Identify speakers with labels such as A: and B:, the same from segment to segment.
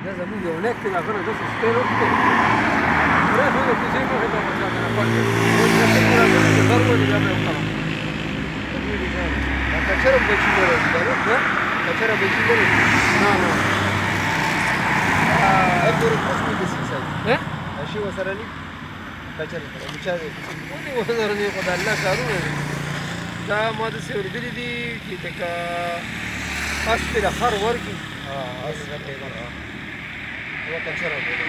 A: ده زمون یو نیک ته هغه د سپیرو ته راځي د کیسې په هغه په ځای نه پاتې او چې څنګه راځي د غرمه دی دا به وکړم دا کچره به چې ورته دا کچره به چې ورته نه نه اګور کوم دې سیسه ها شي وسره ني کچره ته مچا دې ونی وسره ني خدای الله کارونه دا ما د سیور دي دي چې تکا اصل خر ورکی اصل خر هو کچره ده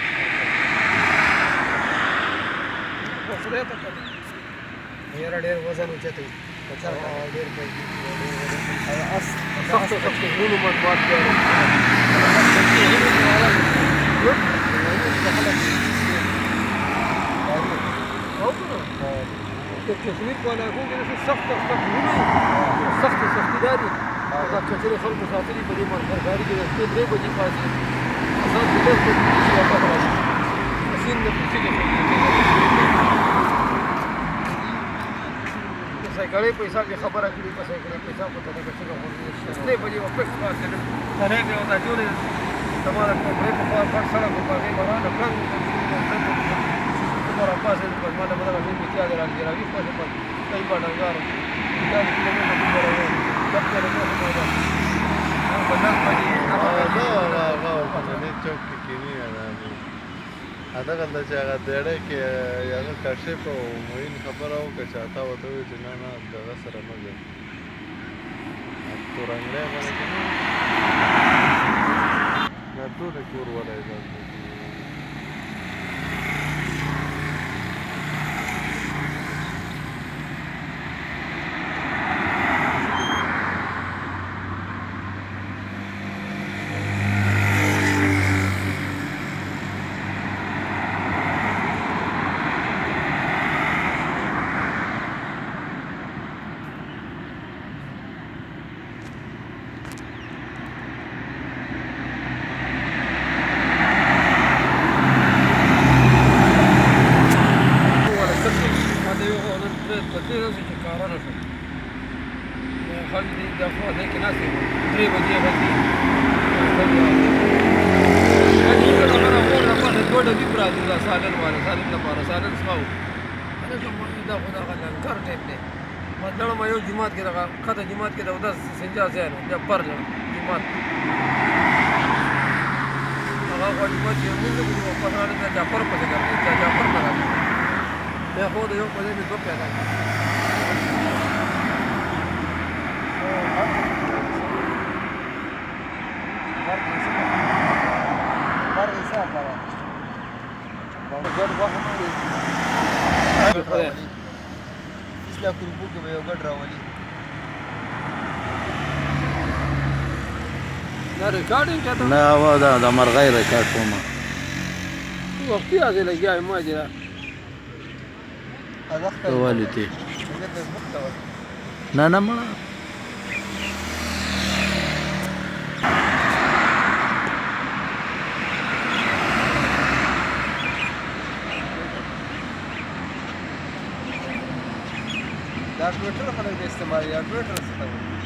A: خدای ته کړی ډېر ډېر وزن اوچته کچره ډېر کوي اس سخت سخت غلو مطبوعات دی تصویر کوله کوم چې سخت سخت غلو سخت سخت دادي دا کچره خلکو ساتلي په دې منظر غاړي کې د 3 بجې پاسې اصل دې ته چې واپس راشي اسین د پوښتنې سایکلې په حساب خبره کړې په سایکلې په حساب ته دا څنګه وایي 3 بجې واپس پاسې نه راځي او دا جوړه تمہارا کپڑے په پاک سړک په باندې باندې پلان تمہارا پاسه په ماده بدل شي چې دا راځي راوي پاسه په کای باندې دا کیلومتر په ورو دفتر له کومه ده او په نن باندې
B: دا نه چوک کې نه راځي اته کله چې هغه ډېرې کې هغه کاشف او موین خبره او که چاته وته چې نه نه دغه سره مګر تورنګره باندې نه ټول کور ولای دا جماعت کې دا خطه جماعت کې دا وداس سنجا ځای بیا پر جماعت هغه جماعت کې موږ په پاتانه د جعفر په ځای کې جعفر نه راځي بیا خو د یو په ځای کې دوه پیدا اسلا کوربو کې به یو ګډ راولي دا ریکارډینګ کته
C: نه هوا دا د مرغۍ ریکارډ کوم
A: وختي هغه لګیا ما دي
C: ته ولې ته نه نه ما
A: دا ټویټر خلک د استعمال یا ټویټر څه ته وایي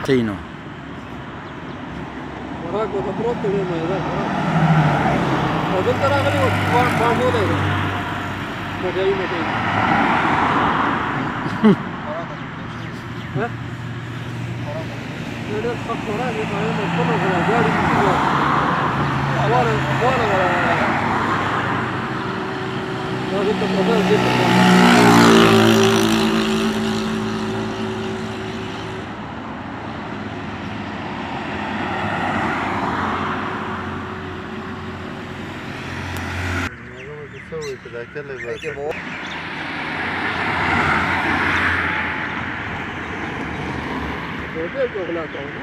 C: Tino.
A: Ora ko pronto ne mai da. Odo tara gani baano da. Madai madai. Ha? Ora fakora ne mai ne kono gala gari ki. Awara wala wala. Odo to prodal je.
B: ته وایي چې دا کلی به
A: کې مو ډېر غلا کوو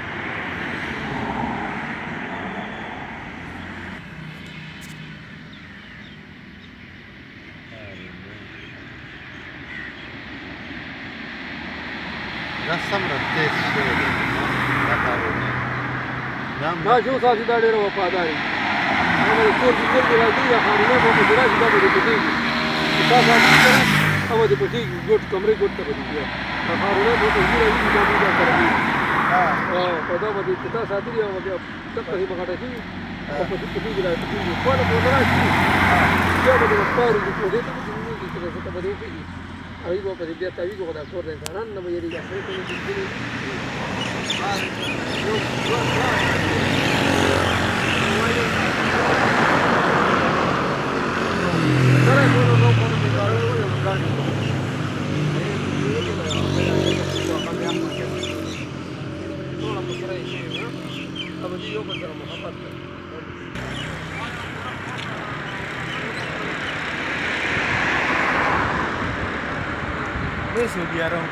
B: دا څومره تېز شوی دی دا کارونه دا هم
A: دا جو ساتي دا ډېره وفاداري هغه د کور کې ګل راځي یا خانونه به په ګراج دا به دې پټېږي چې تا ساتي سره هغه دې پټېږي ګوټ کمرې ګوټ ته به دې بیا خانونه به په ګیره وي دا به دا سره وي په دا به دې چې تا ساتي هغه بیا دقه یې بغټه شي او په دې پټېږي را پټېږي خواله به راشي بیا به دې وسپارو دې په دې ته به دې وکړي چې څه ته به دې وکړي هغوی به په دې بیا تاویږي خو دا کور د انسانان نه به یېرېږي اخري ته به دې
D: Eso guiaron.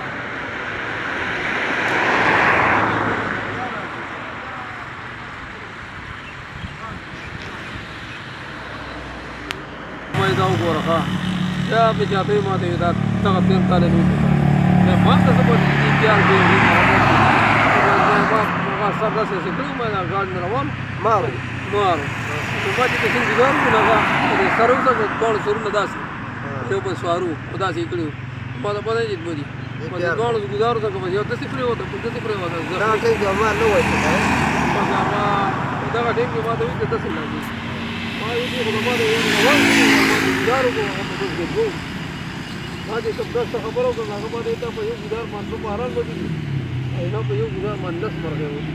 A: mai da ugora ha ya be jate ma de da ta ka ten ta le nu ne ma ta sa ba di ya be ni ma sa da se se tu ma na ga na wan maro no ma ji ke sin gidar na ga de saru sa ko tol suru na das yo ba swaru da se iklu ma da ba de jit bodi ma de tol gidar sa ko ba yo da se pre wata da se pre wata da ke ga ma no wa ma ga ma da ga de ma da wi da se la ji ما يجي غلبان يدارو کو هم په دې ګو ما دې څه داسه خبرو کوم هغه باندې ته په یو ګدار باندې بهران ودی اینا په یو ګدار باندې 10 مرغه ودی